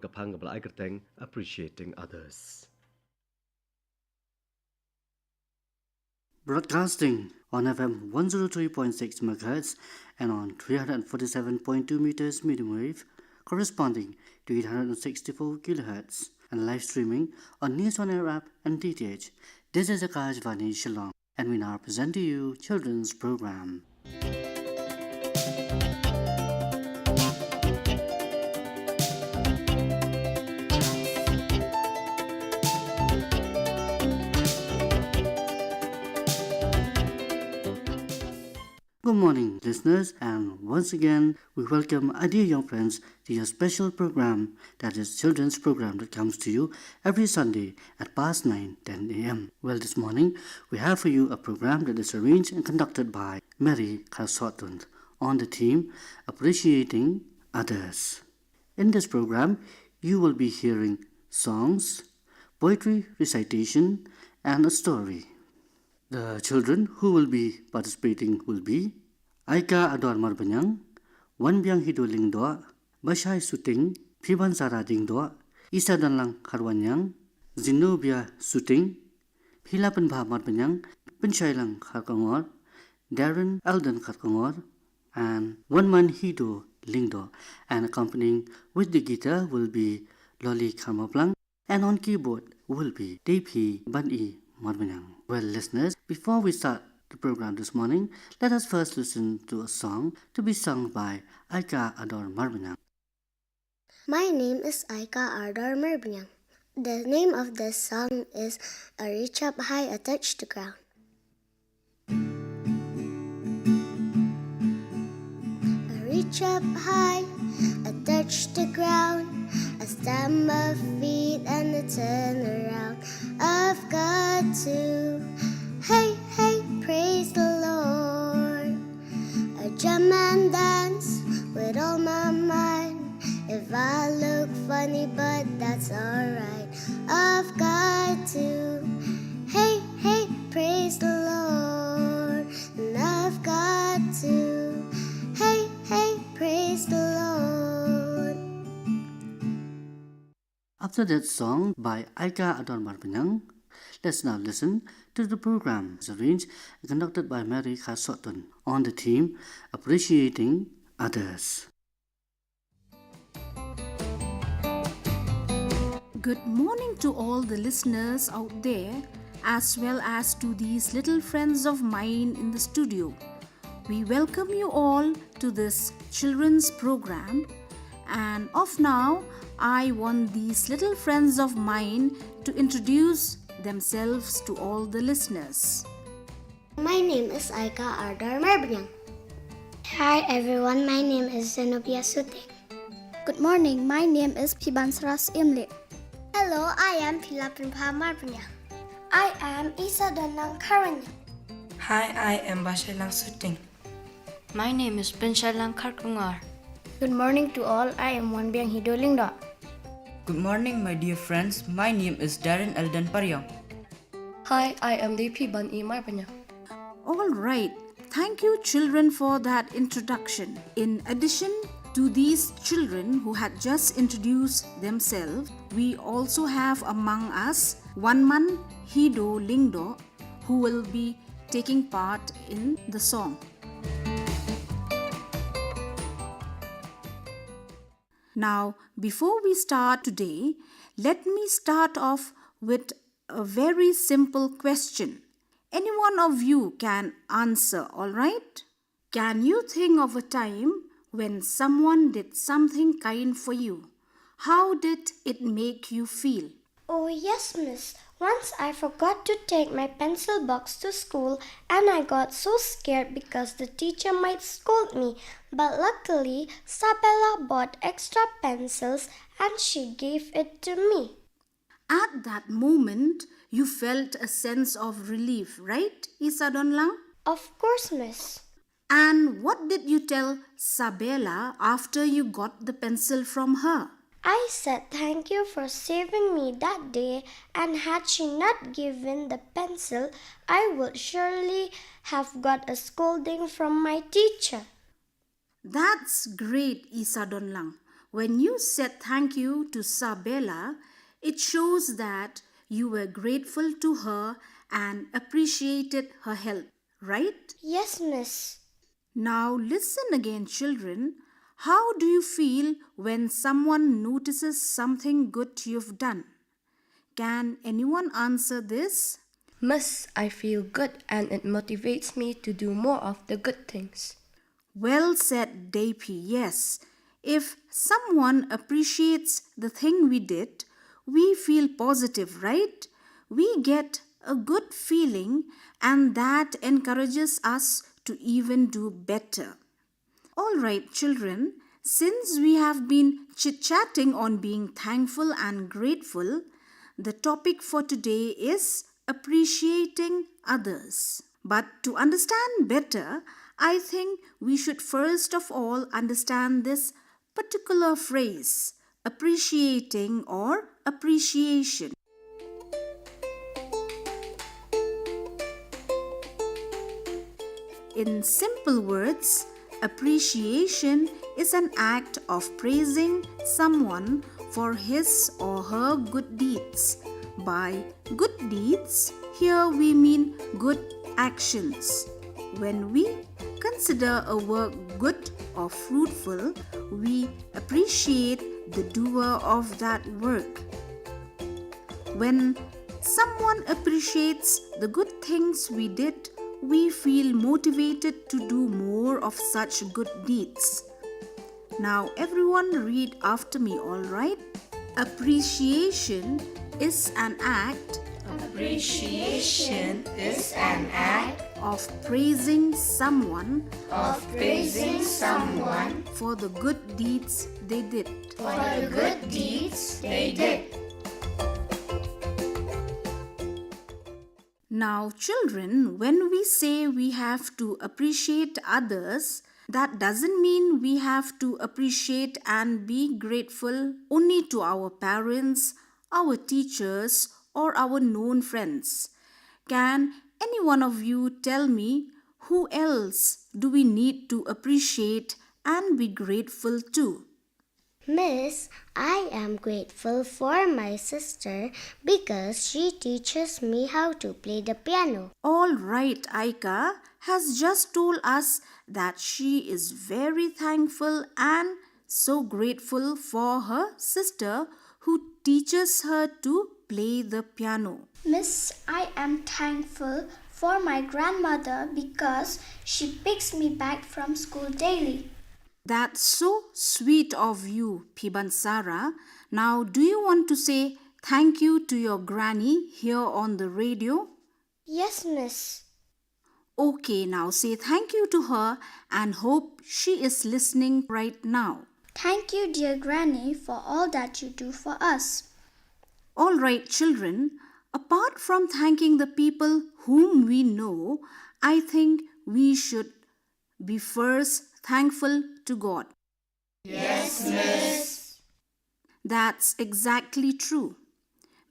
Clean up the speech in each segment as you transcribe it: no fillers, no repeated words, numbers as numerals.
Kapangabla Igerteng, appreciating others. Broadcasting on FM 103.6 MHz and on 347.2 meters medium wave, corresponding to 864 kHz, and live streaming on News on Air app and DTH. This is Akashvani Shillong, and we now present to you children's program. Good morning, listeners, and once again, we welcome our dear young friends to your special program, that is children's program that comes to you every Sunday at past 9:10 a.m. Well, this morning, we have for you a program that is arranged and conducted by Mary Karsotund on the theme Appreciating Others. In this program, you will be hearing songs, poetry recitation, and a story. The children who will be participating will be Aika Ador Marbanyang, Wan Biang Hiduling Doa, Bashai Suting, Piban Sarading Doa, Isa Danlang Karwanyang, Zenobia Suting, Pilapan Bah Marbanyang, Penshailang Karkangor, Darren Eldon Karkangor, and One Man Hido Lingdo, and accompanying with the guitar will be Loli Karmaplang, and on keyboard will be DP Ban-i Marbanyang. Well, listeners, before we start the program this morning, let us first listen to a song to be sung by Aika Ador Marbanyang. My name is Aika Ador Marbanyang. The name of this song is A Reach Up High, A Touch the Ground. A reach up high, I touch the ground. I stamp my feet and I turn around. I've got to, hey, hey, praise the Lord. I jump and dance with all my mind. If I look funny, but that's alright. I've got to, hey, hey, praise the Lord. And I've got to, hey, hey, praise the Lord. After that song by Aika Ador Marbanyang, let's now listen to the program arranged and conducted by Mary Karsotun on the theme Appreciating Others. Good morning to all the listeners out there, as well as to these little friends of mine in the studio. We welcome you all to this children's program, and of now, I want these little friends of mine to introduce themselves to all the listeners. My name is Aika Ador Marbanyang. Hi everyone, my name is Zenobia Suting. Good morning, my name is Pibansras Imle. Hello, I am Pilapan Bah Marbanyang. I am Isa Danang Karanya. Hi, I am Bashailang Suting. My name is Penshailang Karkungar. Good morning to all, I am Wan Biang Hidolingda. Good morning, my dear friends. My name is Darren Eldon Paryong. Hi, I am DP Ban-i Marbanyang. All right, thank you children for that introduction. In addition to these children who had just introduced themselves, we also have among us One Man Hido Lingdo, who will be taking part in the song. Now, before we start today, let me start off with a very simple question. Any one of you can answer, all right? Can you think of a time when someone did something kind for you? How did it make you feel? Oh yes, miss. Once I forgot to take my pencil box to school and I got so scared because the teacher might scold me. But luckily, Sabella bought extra pencils and she gave it to me. At that moment, you felt a sense of relief, right, Isa Donlang? Of course, miss. And what did you tell Sabella after you got the pencil from her? I said thank you for saving me that day, and had she not given the pencil, I would surely have got a scolding from my teacher. That's great, Isa Donlang. When you said thank you to Sabella, it shows that you were grateful to her and appreciated her help, right? Yes, Miss. Now listen again, children. How do you feel when someone notices something good you've done? Can anyone answer this? Miss, I feel good and it motivates me to do more of the good things. Well said, Dapy. Yes. If someone appreciates the thing we did, we feel positive, right? We get a good feeling and that encourages us to even do better. All right, children, since we have been chit-chatting on being thankful and grateful, the topic for today is appreciating others. But to understand better, I think we should first of all understand this particular phrase, appreciating or appreciation. In simple words, appreciation is an act of praising someone for his or her good deeds. By good deeds, here we mean good actions. When we consider a work good or fruitful, we appreciate the doer of that work. When someone appreciates the good things we did, we feel motivated to do more of such good deeds. Now everyone read after me, all right? Appreciation is an act Appreciation is an act of praising someone of praising someone for the good deeds they did. for the good deeds they did. Now, children, when we say we have to appreciate others, that doesn't mean we have to appreciate and be grateful only to our parents, our teachers, or our known friends. Can any one of you tell me who else do we need to appreciate and be grateful to? Miss, I am grateful for my sister because she teaches me how to play the piano. All right, Aika has just told us that she is very thankful and so grateful for her sister who teaches her to play the piano. Miss, I am thankful for my grandmother because she picks me back from school daily. That's so sweet of you, Pibansara. Now, do you want to say thank you to your granny here on the radio? Yes, Miss. Okay, now say thank you to her and hope she is listening right now. Thank you, dear Granny, for all that you do for us. All right, children, apart from thanking the people whom we know, I think we should be first thankful to God. Yes, Miss. That's exactly true.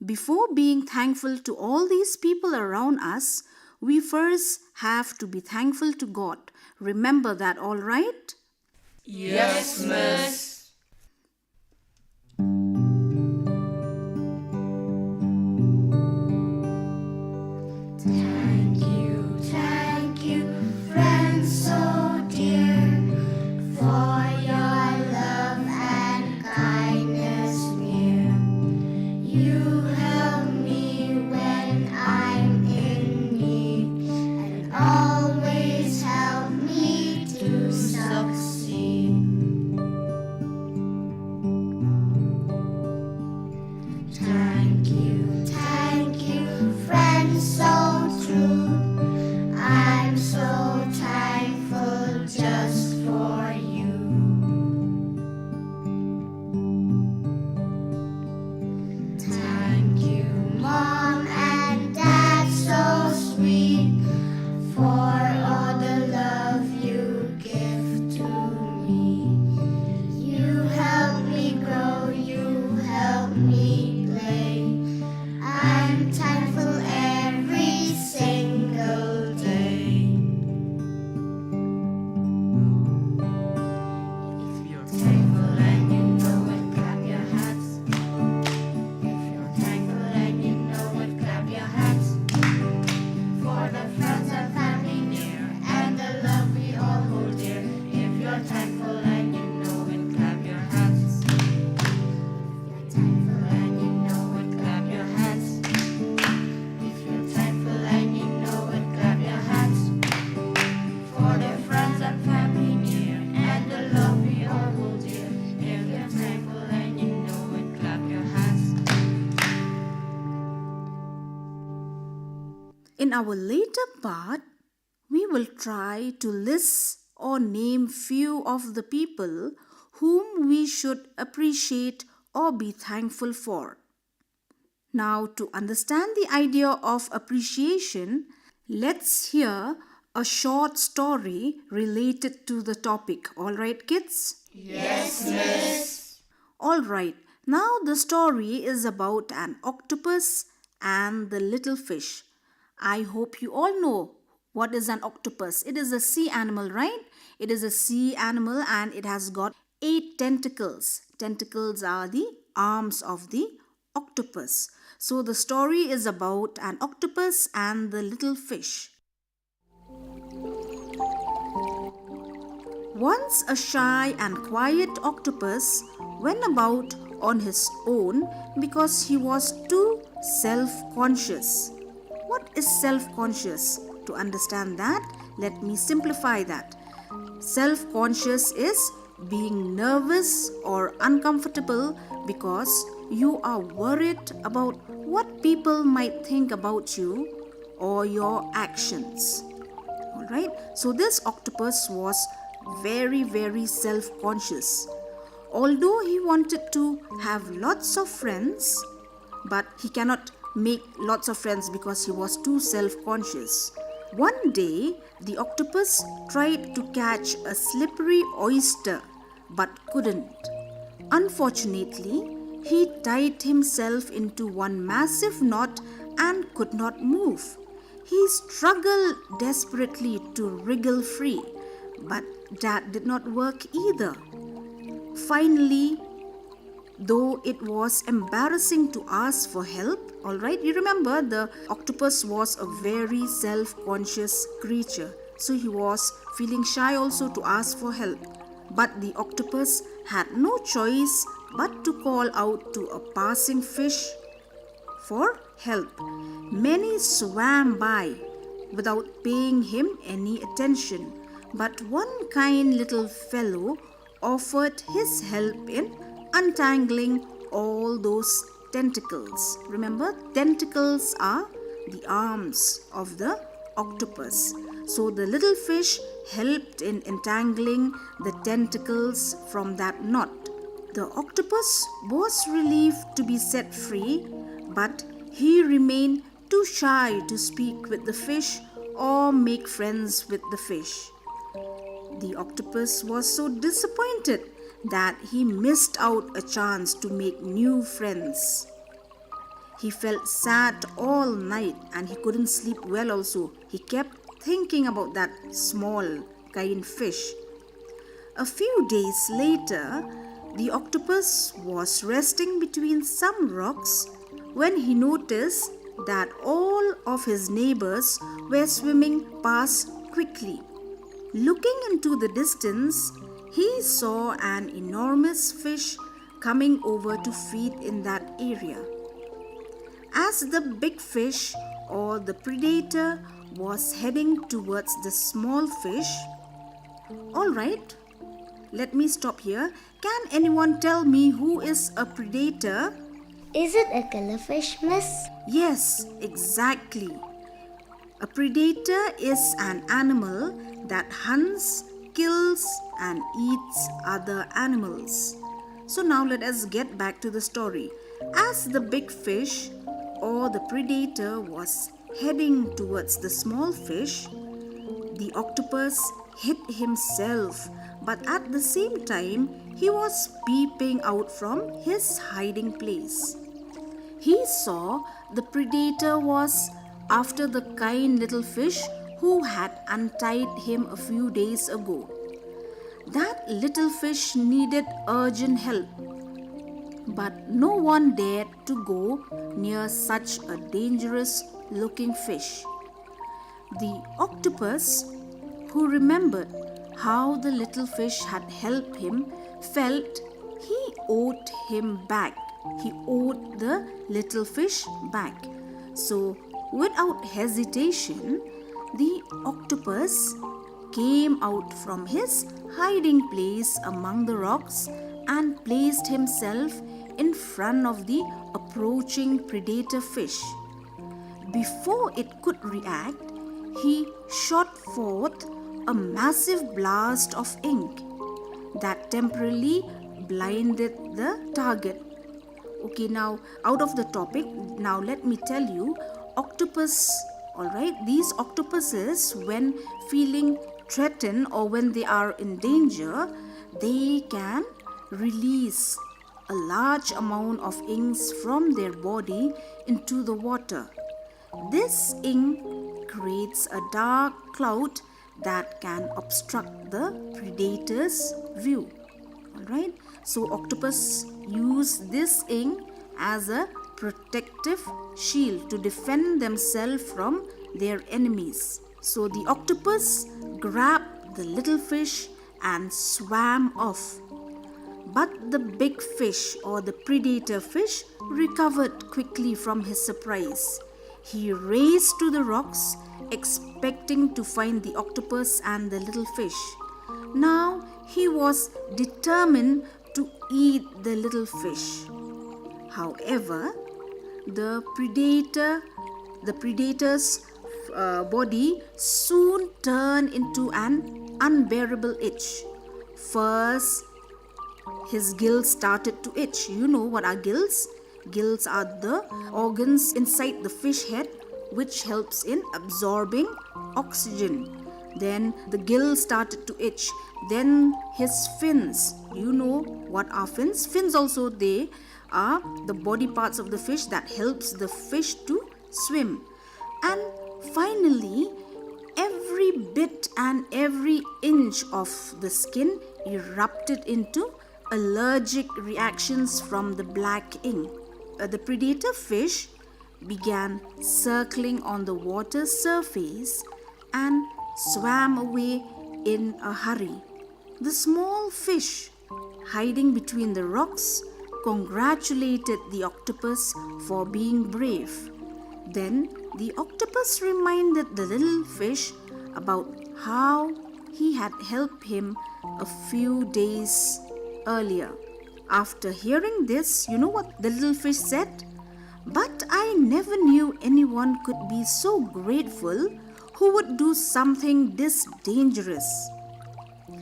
Before being thankful to all these people around us, we first have to be thankful to God. Remember that, all right? Yes, Miss. Thank you, friends so dear, for your love and kindness near. You help me when I'm in need, and always help me to succeed. In our later part, we will try to list or name few of the people whom we should appreciate or be thankful for. Now, to understand the idea of appreciation, let's hear a short story related to the topic. All right, kids? Yes, Miss. All right. Now, the story is about an octopus and the little fish. I hope you all know what is an octopus. It is a sea animal, right? It is a sea animal and it has got 8 tentacles. Tentacles are the arms of the octopus. So the story is about an octopus and the little fish. Once a shy and quiet octopus went about on his own because he was too self-conscious. What is self-conscious? To understand that, let me simplify that. Self-conscious is being nervous or uncomfortable because you are worried about what people might think about you or your actions. Alright, so this octopus was very self-conscious. Although he wanted to have lots of friends, but he cannot make lots of friends because he was too self-conscious. One day, the octopus tried to catch a slippery oyster but couldn't. Unfortunately, he tied himself into one massive knot and could not move. He struggled desperately to wriggle free, but that did not work either. Finally, though it was embarrassing to ask for help, alright, you remember the octopus was a very self-conscious creature. So he was feeling shy also to ask for help. But the octopus had no choice but to call out to a passing fish for help. Many swam by without paying him any attention. But one kind little fellow offered his help in untangling all those tentacles. Remember, tentacles are the arms of the octopus. So the little fish helped in entangling the tentacles from that knot. The octopus was relieved to be set free, but he remained too shy to speak with the fish or make friends with the fish. The octopus was so disappointed that he missed out a chance to make new friends. He felt sad all night and he couldn't sleep well also. He kept thinking about that small, kind fish. A few days later, the octopus was resting between some rocks when he noticed that all of his neighbors were swimming past quickly. Looking into the distance, he saw an enormous fish coming over to feed in that area. As the big fish or the predator was heading towards the small fish, alright, let me stop here. Can anyone tell me who is a predator? Is it a killifish, miss? Yes, exactly. A predator is an animal that hunts, kills and eats other animals. So now let us get back to the story. As the big fish or the predator was heading towards the small fish, the octopus hid himself, but at the same time he was peeping out from his hiding place. He saw the predator was after the kind little fish who had untied him a few days ago. That little fish needed urgent help, but no one dared to go near such a dangerous looking fish. The octopus, who remembered how the little fish had helped him, felt he owed him back. He owed the little fish back. So, without hesitation, the octopus came out from his hiding place among the rocks and placed himself in front of the approaching predator fish. before it could react, he shot forth a massive blast of ink that temporarily blinded the target. Okay, now out of the topic, now let me tell you, octopus, alright, these octopuses, when feeling threatened or when they are in danger, they can release a large amount of inks from their body into the water. This ink creates a dark cloud that can obstruct the predator's view. Alright, so octopus use this ink as a protective shield to defend themselves from their enemies. So the octopus grabbed the little fish and swam off. But the big fish or the predator fish recovered quickly from his surprise. He raced to the rocks, expecting to find the octopus and the little fish. Now he was determined to eat the little fish. However, the predator's body soon turned into an unbearable itch. First, his gills started to itch. You know what are gills? Gills are the organs inside the fish head which helps in absorbing oxygen. Then the gills started to itch. Then his fins. You know what are fins? Fins also, they are the body parts of the fish that helps the fish to swim. And finally, every bit and every inch of the skin erupted into allergic reactions from the black ink. The predator fish began circling on the water's surface and swam away in a hurry. The small fish, hiding between the rocks, congratulated the octopus for being brave. Then the octopus reminded the little fish about how he had helped him a few days earlier. After hearing this, you know what the little fish said? But I never knew anyone could be so grateful who would do something this dangerous.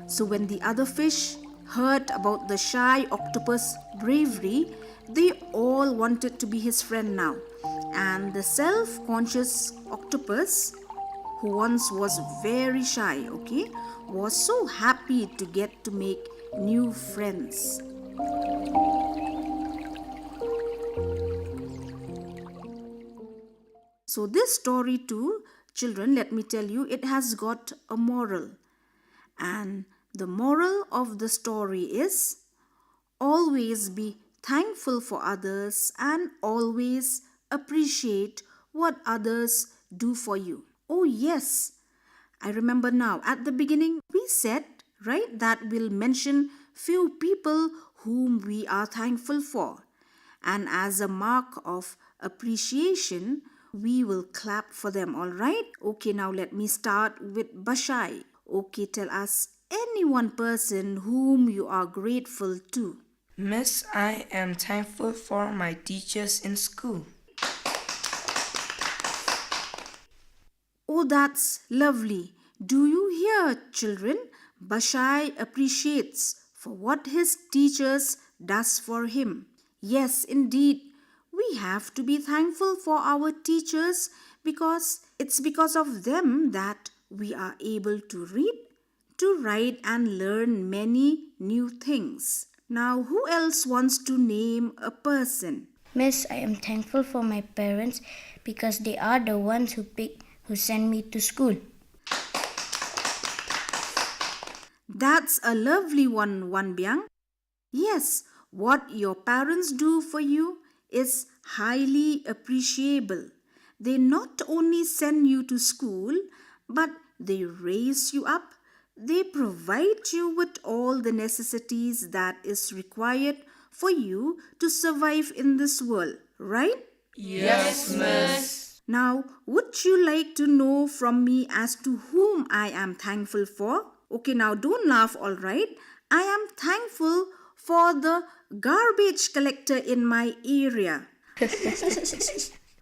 So when the other fish heard about the shy octopus' bravery, they all wanted to be his friend now. And the self-conscious octopus, who once was very shy, was so happy to get to make new friends. So this story to children, let me tell you, it has got a moral. And the moral of the story is always be thankful for others and always appreciate what others do for you. Oh yes, I remember now. At the beginning we said, right, that we'll mention few people whom we are thankful for. And as a mark of appreciation, we will clap for them, all right? Okay, now let me start with Bashai. Okay, tell us any one person whom you are grateful to. Miss, I am thankful for my teachers in school. Oh, that's lovely. Do you hear, children? Bashai appreciates for what his teachers does for him. Yes, indeed. We have to be thankful for our teachers because it's because of them that we are able to read, to write and learn many new things. Now, who else wants to name a person? Miss, I am thankful for my parents because they are the ones who sent me to school. That's a lovely one, Wanbyang. Yes, what your parents do for you is highly appreciable. They not only send you to school, but they raise you up. They provide you with all the necessities that is required for you to survive in this world, right? Yes, Miss. Now, would you like to know from me as to whom I am thankful for? Okay, now don't laugh, all right? I am thankful for the garbage collector in my area.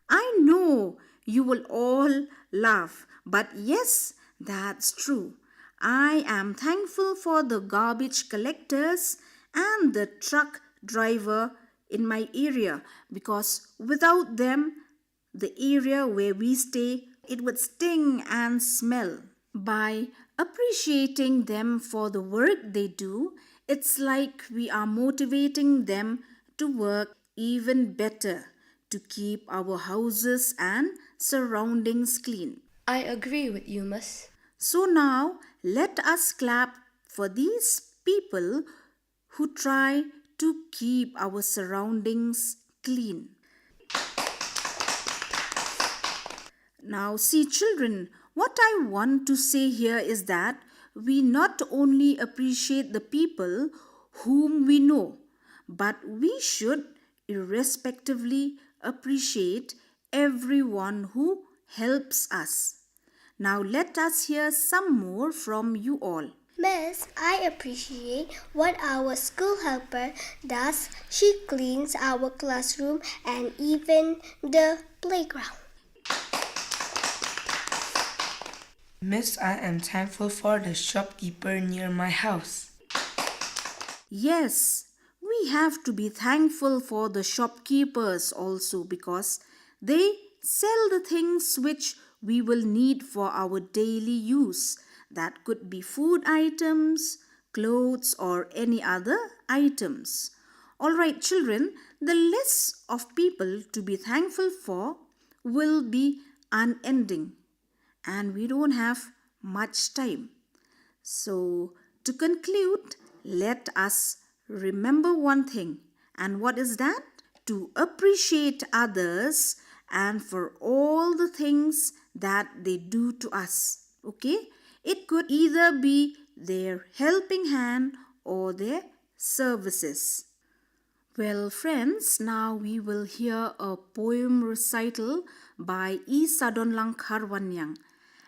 I know You will all laugh, but yes, that's true. I am thankful for the garbage collectors and the truck driver in my area because without them, the area where we stay, it would sting and smell. By appreciating them for the work they do, it's like we are motivating them to work even better to keep our houses and surroundings clean. I agree with you, Miss. So now let us clap for these people who try to keep our surroundings clean. Now, see, children, what I want to say here is that we not only appreciate the people whom we know, but we should irrespectively appreciate everyone who helps us. Now, let us hear some more from you all. Miss, I appreciate what our school helper does. She cleans our classroom and even the playground. Miss, I am thankful for the shopkeeper near my house. Yes, we have to be thankful for the shopkeepers also because they sell the things which we will need for our daily use. That could be food items, clothes, or any other items. Alright, children, the list of people to be thankful for will be unending, and we don't have much time. So, to conclude, let us remember one thing. And what is that? To appreciate others and for all the things that they do to us. Okay? It could either be their helping hand or their services. Well, friends, now we will hear a poem recital by E. Sadonlang Karwanyang,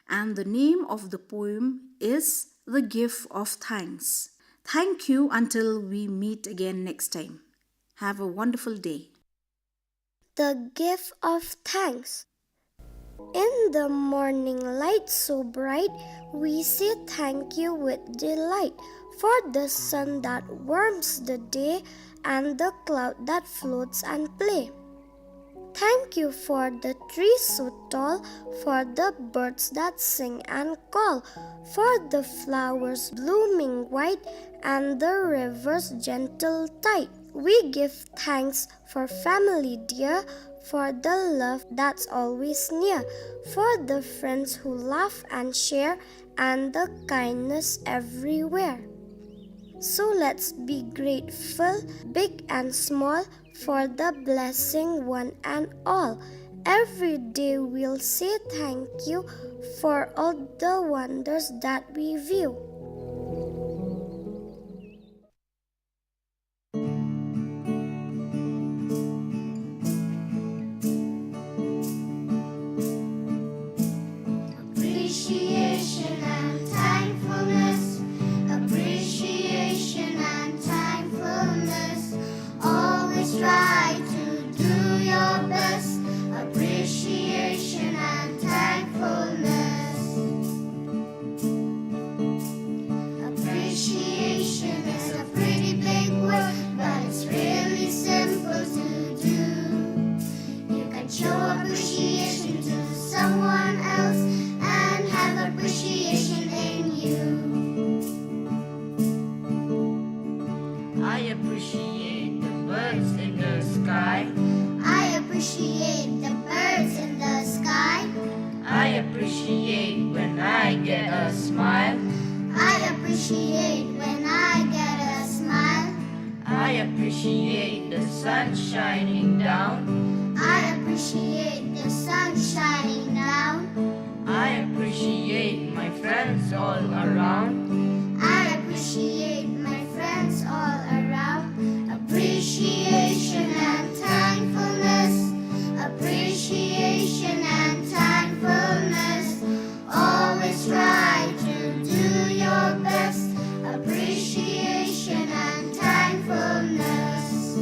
and the name of the poem is The Gift of Thanks. Thank you until we meet again next time. Have a wonderful day. The gift of thanks. In the morning light so bright, we say thank you with delight for the sun that warms the day and the cloud that floats and play. Thank you for the trees so tall, for the birds that sing and call, for the flowers blooming white and the river's gentle tide. We give thanks for family dear, for the love that's always near, for the friends who laugh and share, and the kindness everywhere. So let's be grateful, big and small, for the blessing one and all. Every day we'll say thank you for all the wonders that we view. Appreciation and thankfulness, appreciation and thankfulness. Always try to do your best. Appreciation and thankfulness. Appreciation is a pretty big word, but it's really simple to do. You can show appreciation to someone else and have appreciation in you. I appreciate the birds in the sky. I appreciate the birds in the sky. I appreciate when I get a smile. I appreciate when I get a smile. I appreciate the sun shining down. I appreciate the sun shining down. I appreciate my friends all around. I appreciate my friends all around. Appreciation and thankfulness. Appreciation and thankfulness. Always try to do your best. Appreciation and thankfulness.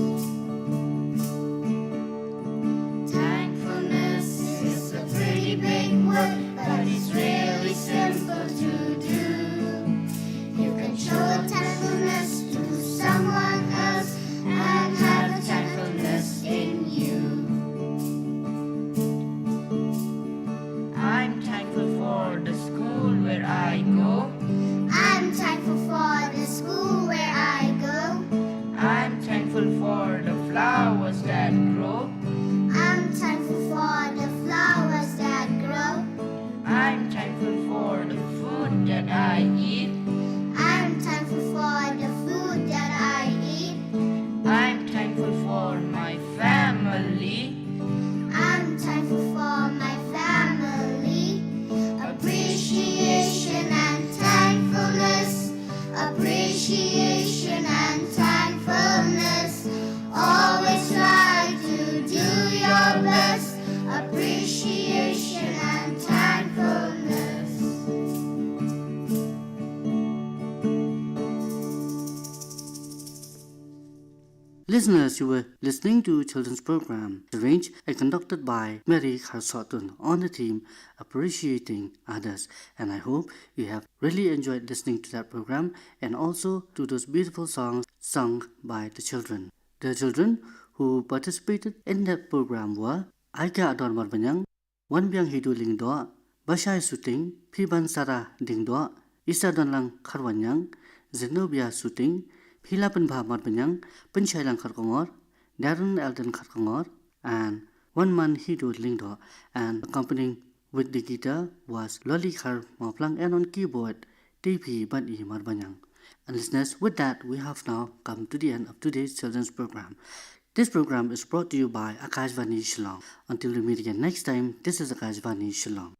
Listeners, you were listening to children's program arranged and conducted by Mary Kharsotun on the theme Appreciating Others. And I hope you have really enjoyed listening to that program and also to those beautiful songs sung by the children. The children who participated in that program were Aika Adon Marbanyang, Wanbyang Hidu Lingdo, Bashai Suting, Piban Sara Dingdo, Isa Donlang Kharwanyang, Zenobia Suting, Pila Penbha Marbanyang, Penchailang Kharkongor, Darren Eldon Kharkongor, and One Man Hidu Lingdo, and accompanying with the guitar was Loli Khar Maplang, and on keyboard, TP Bani Marbanyang. And listeners, with that, we have now come to the end of today's children's program. This program is brought to you by Akashvani Shillong. Until we meet again next time, this is Akashvani Shillong.